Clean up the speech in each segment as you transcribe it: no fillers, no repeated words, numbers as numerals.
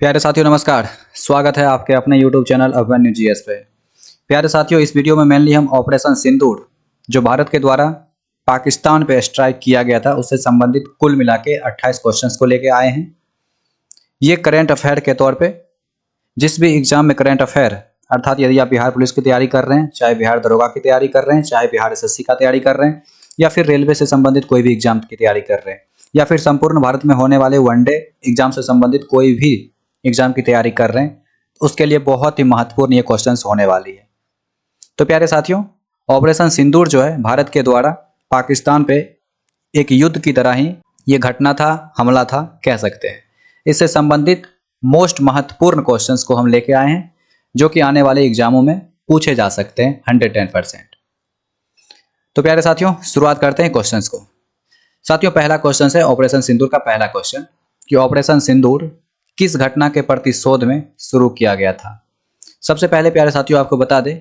प्यारे साथियों नमस्कार। स्वागत है आपके अपने YouTube चैनल अभिमन्यु जीएस पे। प्यारे साथियों, इस वीडियो में मेनली हम ऑपरेशन सिंदूर जो भारत के द्वारा पाकिस्तान पे स्ट्राइक किया गया था उससे संबंधित कुल मिला के 28 क्वेश्चंस को लेके आए हैं। ये करंट अफेयर के तौर पे जिस भी एग्जाम में करंट अफेयर अर्थात यदि आप बिहार पुलिस की तैयारी कर रहे हैं, चाहे बिहार दरोगा की तैयारी कर रहे हैं, चाहे बिहार एसएससी का तैयारी कर रहे हैं, या फिर रेलवे से संबंधित कोई भी एग्जाम की तैयारी कर रहे हैं, या फिर संपूर्ण भारत में होने वाले वनडे एग्जाम से संबंधित कोई भी एग्जाम की तैयारी कर रहे हैं, उसके लिए बहुत ही महत्वपूर्ण ये क्वेश्चंस होने वाली है। तो प्यारे साथियों, ऑपरेशन सिंदूर जो है भारत के द्वारा पाकिस्तान पे एक युद्ध की तरह ही ये घटना था, हमला था कह सकते हैं। इससे संबंधित मोस्ट महत्वपूर्ण क्वेश्चंस को हम लेके आए हैं जो कि आने वाले एग्जामों में पूछे जा सकते हैं 110%। तो प्यारे साथियों, शुरुआत करते हैं क्वेश्चंस को। साथियों, पहला क्वेश्चन है ऑपरेशन सिंदूर का पहला क्वेश्चन कि ऑपरेशन सिंदूर किस घटना के प्रतिशोध में शुरू किया गया था। सबसे पहले प्यारे साथियों आपको बता दें,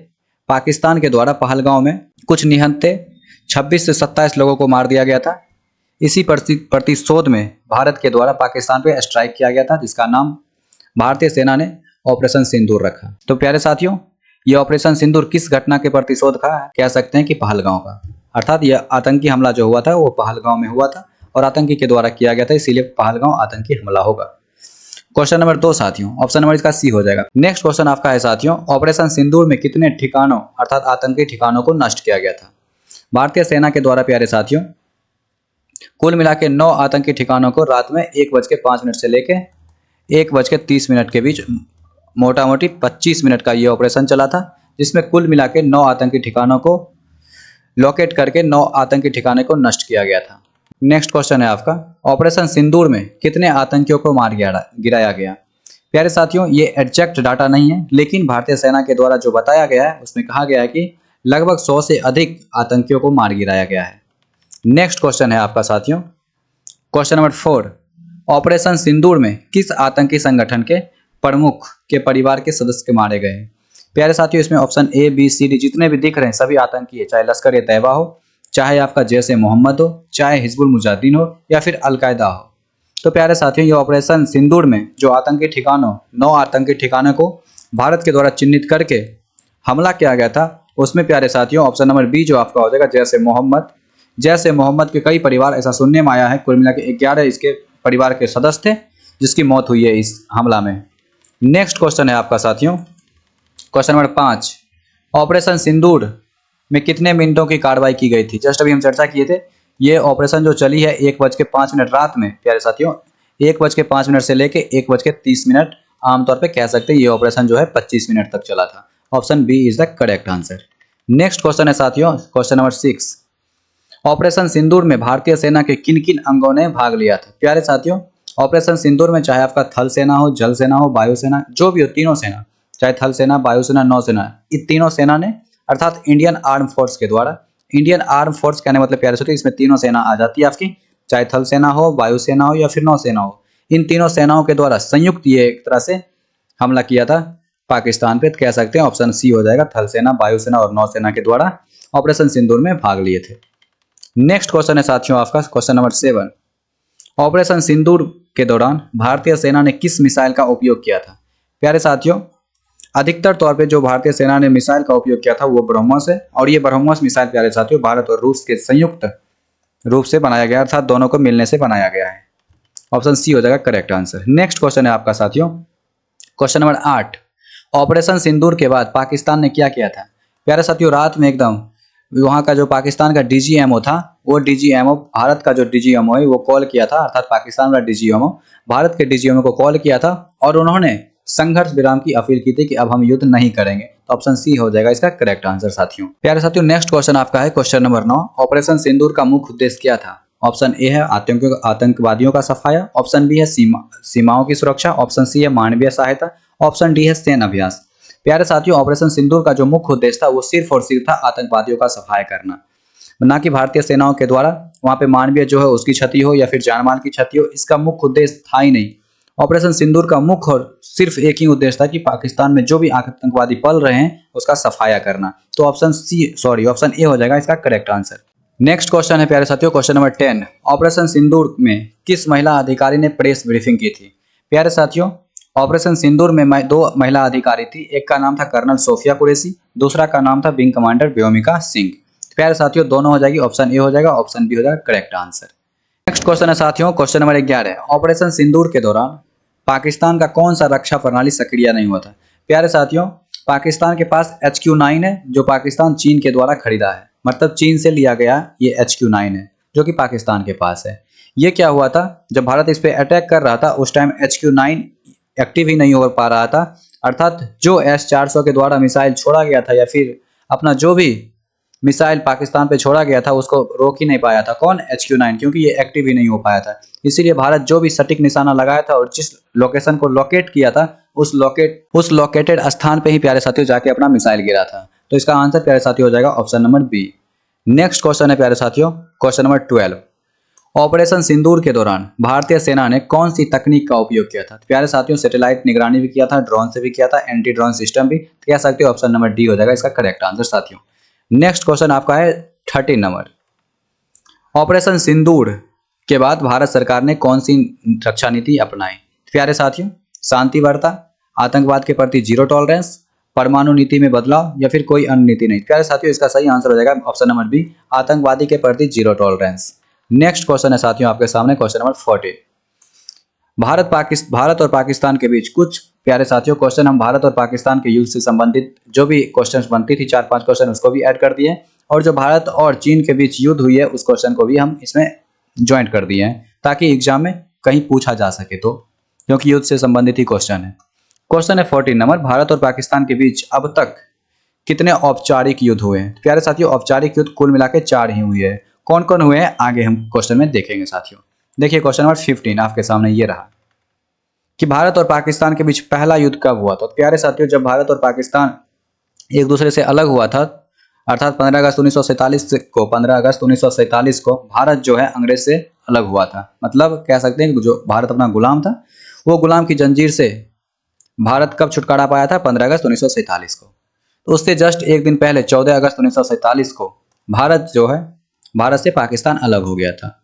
पाकिस्तान के द्वारा पहलगांव में कुछ निहत्थे 26 से 27 लोगों को मार दिया गया था। इसी प्रतिशोध में भारत के द्वारा पाकिस्तान पे स्ट्राइक किया गया था जिसका नाम भारतीय सेना ने ऑपरेशन सिंदूर रखा। तो प्यारे साथियों, ये ऑपरेशन सिंदूर किस घटना के प्रतिशोध का है? कह सकते हैं कि पहलगांव का, अर्थात यह आतंकी हमला जो हुआ था वो पहलगांव में हुआ था और आतंकी के द्वारा किया गया था, इसीलिए पहलगांव आतंकी हमला होगा। क्वेश्चन नंबर 2 साथियों, ऑप्शन नंबर इसका सी हो जाएगा। नेक्स्ट क्वेश्चन आपका है साथियों, ऑपरेशन सिंदूर में कितने ठिकानों अर्थात आतंकी ठिकानों को नष्ट किया गया था? भारतीय सेना के द्वारा प्यारे साथियों कुल मिला के 9 आतंकी ठिकानों को रात में 1:05 से लेके 1:30 के बीच मोटा मोटी 25 मिनट का ये ऑपरेशन चला था, जिसमें कुल मिला के 9 आतंकी ठिकानों को लोकेट करके 9 आतंकी ठिकाने को नष्ट किया गया था। नेक्स्ट क्वेश्चन है आपका, ऑपरेशन सिंदूर में कितने आतंकियों को मार गिराया गया? प्यारे साथियों, ये एग्जैक्ट डाटा नहीं है, लेकिन भारतीय सेना के द्वारा जो बताया गया है उसमें कहा गया है कि लगभग 100 से अधिक आतंकियों को मार गिराया गया है। नेक्स्ट क्वेश्चन है आपका साथियों, क्वेश्चन नंबर 4, ऑपरेशन सिंदूर में किस आतंकी संगठन के प्रमुख के परिवार के सदस्य के मारे गए? प्यारे साथियों, इसमें option A B C D जितने भी दिख रहे हैं सभी आतंकी है, चाहे लश्कर ए तैयबा हो, चाहे आपका जैश ए मोहम्मद हो, चाहे हिजबुल मुजाहिदीन हो या फिर अलकायदा हो। तो प्यारे साथियों, ये ऑपरेशन सिंदूर में जो आतंकी ठिकानों 9 आतंकी ठिकानों को भारत के द्वारा चिन्हित करके हमला किया गया था, उसमें प्यारे साथियों ऑप्शन नंबर बी जो आपका हो जाएगा जैश ए मोहम्मद। जैश ए मोहम्मद के कई परिवार ऐसा सुनने में आया है, कुल मिला के 11 इसके परिवार के सदस्य थे जिसकी मौत हुई है इस हमला में। नेक्स्ट क्वेश्चन है आपका साथियों, क्वेश्चन नंबर 5, ऑपरेशन सिंदूर में कितने मिनटों की कार्रवाई की गई थी? जस्ट अभी हम चर्चा किए थे, ये ऑपरेशन जो चली है 1:05 रात में प्यारे साथियों 1:05 से लेके 1:30 आमतौर पे कह सकते हैं ये ऑपरेशन जो है 25 मिनट तक चला था। Option B is the correct answer. Next question है साथियों, क्वेश्चन नंबर 6, ऑपरेशन सिंदूर में भारतीय सेना के किन किन अंगों ने भाग लिया था? प्यारे साथियों, ऑपरेशन सिंदूर में चाहे आपका थल सेना हो, जल सेना हो, वायु सेना, जो भी हो, तीनों सेना, चाहे थल सेना, वायुसेना, नौसेना, इन तीनों सेना ने अर्थात इंडियन आर्म फोर्स के द्वारा, इंडियन आर्म फोर्स कहने मतलब प्यारे साथियों इसमें तीनों सेना आ जाती है आपकी, चाहे थल सेना हो, वायुसेना हो या फिर नौसेना हो, इन तीनों सेनाओं के द्वारा संयुक्त ये एक तरह से हमला किया था पाकिस्तान पे। कह सकते हैं ऑप्शन सी हो जाएगा, थल सेना, वायुसेना और नौसेना के द्वारा ऑपरेशन सिंदूर में भाग लिए थे। नेक्स्ट क्वेश्चन है साथियों आपका क्वेश्चन नंबर 7, ऑपरेशन सिंदूर के दौरान भारतीय सेना ने किस मिसाइल का उपयोग किया था? प्यारे साथियों, अधिकतर तौर पे जो भारतीय सेना ने मिसाइल का उपयोग किया था वो ब्रह्मोस है, और ये ब्रह्मोस मिसाइल प्यारे साथियों भारत और रूस के संयुक्त रूप से बनाया गया, अर्थात दोनों को मिलने से बनाया गया है। ऑप्शन सी हो जाएगा करेक्ट आंसर। नेक्स्ट क्वेश्चन है आपका साथियों, क्वेश्चन नंबर 8, ऑपरेशन सिंदूर के बाद पाकिस्तान ने क्या किया था? प्यारे साथियों, रात में एकदम वहाँ का जो पाकिस्तान का डीजीएमओ था, वो डीजीएमओ भारत का जो डीजीएमओ है वो कॉल किया था, अर्थात पाकिस्तान का डीजीएमओ भारत के डीजीएमओ को कॉल किया था और उन्होंने संघर्ष विराम की अपील की थी कि अब हम युद्ध नहीं करेंगे। तो ऑप्शन सी हो जाएगा इसका करेक्ट आंसर साथियों। प्यारे साथियों, नेक्स्ट क्वेश्चन आपका है क्वेश्चन नंबर 9, ऑपरेशन सिंदूर का मुख्य उद्देश्य क्या था? ऑप्शन ए है आतंकवादियों का सफाया, ऑप्शन बी है सीमाओं की सुरक्षा, ऑप्शन सी है मानवीय सहायता, ऑप्शन डी है सैन्य अभ्यास। प्यारे साथियों, ऑपरेशन सिंदूर का जो मुख्य उद्देश्य था वो सिर्फ और सिर्फ था आतंकवादियों का सफाया करना, ना कि भारतीय सेनाओं के द्वारा वहां पे मानवीय जो है उसकी क्षति हो या फिर जानमाल की क्षति हो, इसका मुख्य उद्देश्य था ही नहीं। ऑपरेशन सिंदूर का मुख्य और सिर्फ एक ही उद्देश्य था कि पाकिस्तान में जो भी आतंकवादी पल रहे हैं उसका सफाया करना। तो ऑप्शन ए हो जाएगा इसका करेक्ट आंसर। नेक्स्ट क्वेश्चन है प्यारे साथियों क्वेश्चन नंबर 10, ऑपरेशन सिंदूर में किस महिला अधिकारी ने प्रेस ब्रीफिंग की थी? प्यारे साथियों, ऑपरेशन सिंदूर में दो महिला अधिकारी थी, एक का नाम था कर्नल सोफिया कुरैशी, दूसरा का नाम था विंग कमांडर व्योमिका सिंह। प्यारे साथियों दोनों हो जाएगी, ऑप्शन ए हो जाएगा, ऑप्शन बी हो जाएगा करेक्ट आंसर। नेक्स्ट क्वेश्चन है साथियों, क्वेश्चन नंबर 11, ऑपरेशन सिंदूर के दौरान पाकिस्तान का कौन सा रक्षा प्रणाली सक्रिय नहीं हुआ था। प्यारे साथियों पाकिस्तान के पास HQ-9 है जो पाकिस्तान चीन के द्वारा खरीदा है, मतलब चीन से लिया गया ये HQ-9 है जो कि पाकिस्तान के पास है। ये क्या हुआ था, जब भारत इस पे अटैक कर रहा था उस टाइम HQ-9 एक्टिव ही नहीं हो पा रहा था, अर्थात जो S-400 के द्वारा मिसाइल छोड़ा गया था या फिर अपना जो भी मिसाइल पाकिस्तान पे छोड़ा गया था उसको रोक ही नहीं पाया था कौन, HQ-9, क्योंकि ये एक्टिव ही नहीं हो पाया था। इसीलिए भारत जो भी सटीक निशाना लगाया था और जिस लोकेशन को लोकेट किया था उस लोकेटेड स्थान पे ही प्यारे साथियों जाके अपना मिसाइल गिरा था। तो इसका आंसर प्यारे साथियों हो जाएगा option number B. Next question है प्यारे साथियों, क्वेश्चन नंबर 12, ऑपरेशन सिंदूर के दौरान भारतीय सेना ने कौन सी तकनीक का उपयोग किया था। प्यारे साथियों सैटेलाइट निगरानी भी किया था, ड्रोन से भी किया था, एंटी ड्रोन सिस्टम भी, तो कह सकते हो ऑप्शन नंबर डी हो जाएगा इसका करेक्ट आंसर साथियों। नेक्स्ट क्वेश्चन आपका है 13 नंबर, ऑपरेशन सिंदूर के बाद भारत सरकार ने कौन सी रक्षा नीति अपनाई। प्यारे साथियों शांति वार्ता, आतंकवाद के प्रति जीरो टॉलरेंस, परमाणु नीति में बदलाव या फिर कोई अन्य नीति नहीं। प्यारे साथियों इसका सही आंसर हो जाएगा ऑप्शन नंबर बी, आतंकवादी के प्रति जीरो टॉलरेंस। नेक्स्ट क्वेश्चन है साथियों आपके सामने क्वेश्चन नंबर 14, भारत और पाकिस्तान के बीच कुछ प्यारे साथियों क्वेश्चन हम भारत और पाकिस्तान के युद्ध से संबंधित जो भी क्वेश्चंस बनती थी 4-5 क्वेश्चन उसको भी ऐड कर दिए, और जो भारत और चीन के बीच युद्ध हुई है उस क्वेश्चन को भी हम इसमें ज्वाइंट कर दिए हैं ताकि एग्जाम में कहीं पूछा जा सके, तो क्योंकि युद्ध से संबंधित ही क्वेश्चन है। क्वेश्चन है 14 नंबर, भारत और पाकिस्तान के बीच अब तक कितने औपचारिक युद्ध हुए हैं। प्यारे साथियों औपचारिक युद्ध कुल मिला के 4 ही हुए हैं। कौन कौन हुए हैं आगे हम क्वेश्चन में देखेंगे साथियों। देखिए क्वेश्चन नंबर 15 आपके सामने ये रहा कि भारत और पाकिस्तान के बीच पहला युद्ध कब हुआ। तो प्यारे साथियों जब भारत और पाकिस्तान एक दूसरे से अलग हुआ था, अर्थात 15 अगस्त 1947 को भारत जो है अंग्रेज से अलग हुआ था। मतलब कह सकते हैं कि जो भारत अपना गुलाम था वो गुलाम की जंजीर से भारत कब छुटकारा पाया था, 15 अगस्त 1947 को। तो उससे जस्ट एक दिन पहले 14 अगस्त 1947 को भारत जो है भारत से पाकिस्तान अलग हो गया था।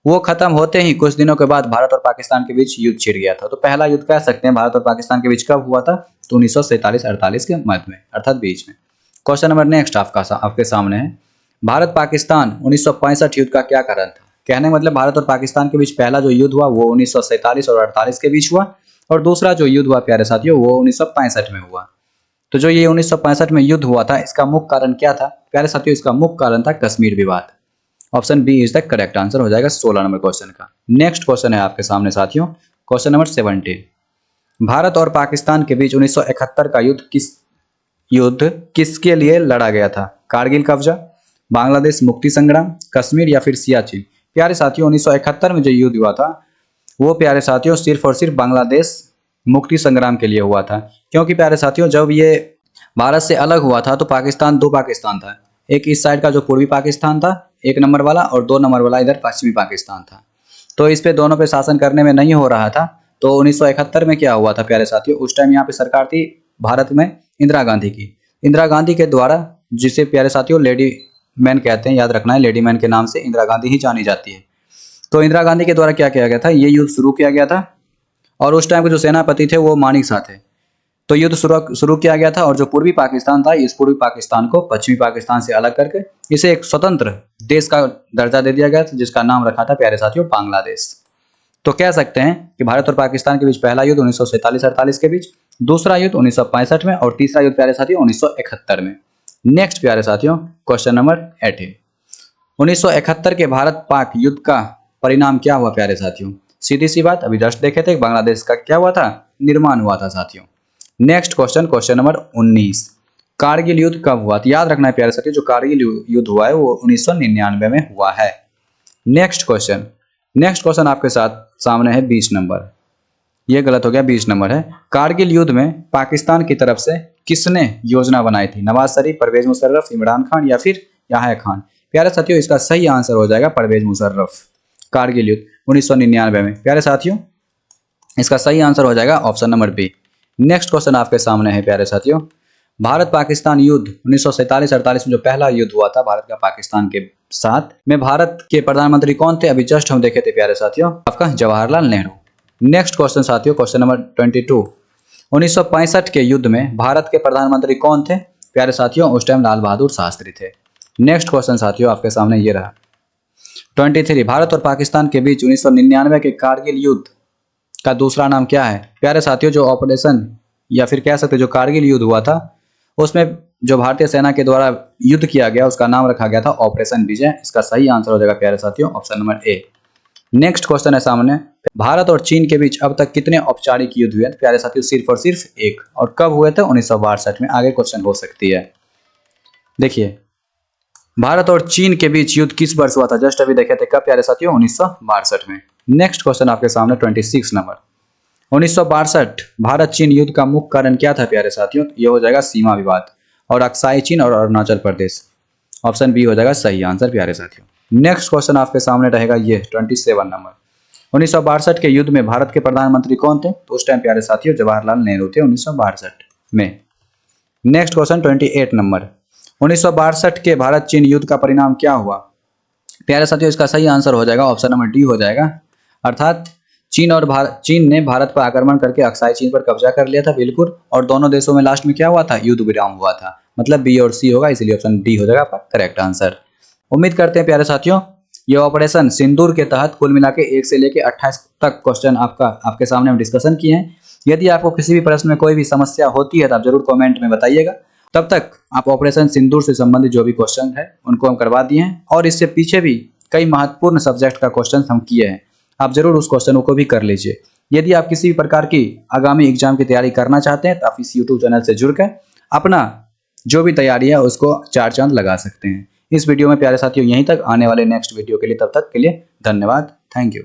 वो खत्म होते ही कुछ दिनों के बाद भारत और पाकिस्तान के बीच युद्ध छिड़ गया था। तो पहला युद्ध कह सकते हैं भारत और पाकिस्तान के बीच कब हुआ था, तो 1947-48 के मध्य में, अर्थात बीच में। क्वेश्चन नंबर नेक्स्ट आपके सामने है, भारत पाकिस्तान 1965 युद्ध का क्या कारण था। कहने का मतलब भारत और पाकिस्तान के बीच पहला जो युद्ध हुआ वो 1947 और 48 के बीच हुआ, और दूसरा जो युद्ध हुआ प्यारे साथियों वो 1965 में हुआ। तो जो ये 1965 में युद्ध हुआ था इसका मुख्य कारण क्या था प्यारे साथियों, इसका मुख्य कारण था कश्मीर विवाद। Option B is the correct answer हो जाएगा 16 नंबर क्वेश्चन का। नेक्स्ट क्वेश्चन है आपके सामने साथियों, क्वेश्चन नंबर 17, भारत और पाकिस्तान के बीच 1971 का युद्ध किसके लिए लड़ा गया था। कारगिल कब्जा, बांग्लादेश मुक्ति संग्राम, कश्मीर या फिर सियाचिन। प्यारे साथियों 1971 में जो युद्ध हुआ था वो प्यारे साथियों सिर्फ और सिर्फ बांग्लादेश मुक्ति संग्राम के लिए हुआ था, क्योंकि प्यारे साथियों जब ये भारत से अलग हुआ था तो पाकिस्तान 2 पाकिस्तान था, एक इस साइड का जो पूर्वी पाकिस्तान था 1 नंबर वाला, और 2 नंबर वाला इधर पश्चिमी पाकिस्तान था। तो इस पे दोनों पे शासन करने में नहीं हो रहा था। तो 1971 में क्या हुआ था प्यारे साथियों, उस टाइम यहाँ पे सरकार थी भारत में इंदिरा गांधी की। इंदिरा गांधी के द्वारा, जिसे प्यारे साथियों लेडी मैन कहते हैं, याद रखना है लेडी मैन के नाम से इंदिरा गांधी ही जानी जाती है। तो इंदिरा गांधी के द्वारा क्या किया गया था, ये युद्ध शुरू किया गया था, और उस टाइम के जो सेनापति थे वो मानिक शाह थे। तो युद्ध शुरू किया गया था, और जो पूर्वी पाकिस्तान था इस पूर्वी पाकिस्तान को पश्चिमी पाकिस्तान से अलग करके इसे एक स्वतंत्र देश का दर्जा दे दिया गया था, जिसका नाम रखा था प्यारे साथियों बांग्लादेश। तो कह सकते हैं कि भारत और पाकिस्तान के बीच पहला युद्ध 1947-48 के बीच, दूसरा युद्ध 1965 में, और तीसरा युद्ध प्यारे साथियों 1971 में। नेक्स्ट प्यारे साथियों क्वेश्चन नंबर 18, 1971 के भारत पाक युद्ध का परिणाम क्या हुआ प्यारे साथियों। सीधी सी बात, अभी जस्ट देखे थे बांग्लादेश का क्या हुआ था, निर्माण हुआ था साथियों। नेक्स्ट क्वेश्चन नंबर 19, कारगिल युद्ध कब हुआ। तो याद रखना है प्यारे साथियों जो कारगिल युद्ध हुआ है वो 1999 में हुआ है। नेक्स्ट क्वेश्चन आपके साथ सामने है 20 नंबर, ये गलत हो गया, 20 नंबर है। कारगिल युद्ध में पाकिस्तान की तरफ से किसने योजना बनाई थी, नवाज शरीफ, परवेज मुशर्रफ, इमरान खान या फिर याह्या खान। प्यारे साथियों इसका सही आंसर हो जाएगा परवेज मुशर्रफ। कारगिल युद्ध 1999 में प्यारे साथियों इसका सही आंसर हो जाएगा option number B. Next question आपके सामने है प्यारे साथियों, भारत पाकिस्तान युद्ध 1947-48 में जो पहला युद्ध हुआ था भारत का पाकिस्तान के साथ में, भारत के प्रधानमंत्री कौन थे, अभी जस्ट हम देखे थे प्यारे साथियों, आपका जवाहरलाल नेहरू। नेक्स्ट क्वेश्चन साथियों क्वेश्चन नंबर 22, 1965 के युद्ध में भारत के प्रधानमंत्री कौन थे? प्यारे साथियों, उस टाइम लाल बहादुर शास्त्री थे। नेक्स्ट क्वेश्चन साथियों आपके सामने ये रहा। 23 भारत और पाकिस्तान के बीच 1999 के कारगिल युद्ध का दूसरा नाम क्या है? प्यारे साथियों, जो ऑपरेशन या फिर कह सकते जो कारगिल युद्ध हुआ था उसमें जो भारतीय सेना के द्वारा युद्ध किया गया उसका नाम रखा गया था ऑपरेशन विजय। इसका सही आंसर हो जाएगा प्यारे साथियों option number A. Next question है सामने, भारत और चीन के बीच अब तक कितने औपचारिक युद्ध हुए? प्यारे साथियों, सिर्फ और सिर्फ एक। और कब हुए थे? 1962 में। आगे क्वेश्चन हो सकती है। देखिए, भारत और चीन के बीच युद्ध किस वर्ष हुआ था? जस्ट अभी देखे थे, कब प्यारे साथियों? 1962 में। नेक्स्ट क्वेश्चन आपके सामने 26 नंबर, 1962 भारत चीन युद्ध का मुख्य कारण क्या था प्यारे साथियों? ये हो जाएगा सीमा विवाद और अक्साई चीन और अरुणाचल प्रदेश। ऑप्शन बी हो जाएगा सही आंसर प्यारे साथियों। नेक्स्ट क्वेश्चन आपके सामने रहेगा ये 27 नंबर, 1962 के युद्ध में भारत के प्रधानमंत्री कौन थे? तो उस टाइम प्यारे साथियों जवाहरलाल नेहरू थे 1962 में। नेक्स्ट क्वेश्चन 28 नंबर, 1962 के भारत चीन युद्ध का परिणाम क्या हुआ? प्यारे साथियों, इसका सही आंसर हो जाएगा ऑप्शन नंबर डी हो जाएगा, अर्थात चीन ने भारत पर आक्रमण करके अक्साई चीन पर कब्जा कर लिया था बिल्कुल, और दोनों देशों में लास्ट में क्या हुआ था? युद्ध विराम हुआ था। मतलब बी और सी होगा, इसलिए ऑप्शन डी हो जाएगा आपका करेक्ट आंसर। उम्मीद करते हैं प्यारे साथियों ये ऑपरेशन सिंदूर के तहत कुल मिला के 1 से लेकर 28 तक क्वेश्चन आपके सामने हम डिस्कशन किए हैं। यदि आपको किसी भी प्रश्न में कोई भी समस्या होती है तो आप जरूर कमेंट में बताइएगा। तब तक आप ऑपरेशन सिंदूर से संबंधित जो भी क्वेश्चन है उनको हम करवा दिए हैं, और इससे पीछे भी कई महत्वपूर्ण सब्जेक्ट का क्वेश्चन हम किए हैं। आप जरूर उस क्वेश्चनों को भी कर लीजिए। यदि आप किसी भी प्रकार की आगामी एग्जाम की तैयारी करना चाहते हैं तो आप इस यूट्यूब चैनल से जुड़कर अपना जो भी तैयारी है उसको 4 चांद लगा सकते हैं। इस वीडियो में प्यारे साथियों यहीं तक। आने वाले नेक्स्ट वीडियो के लिए तब तक के लिए धन्यवाद। Thank you.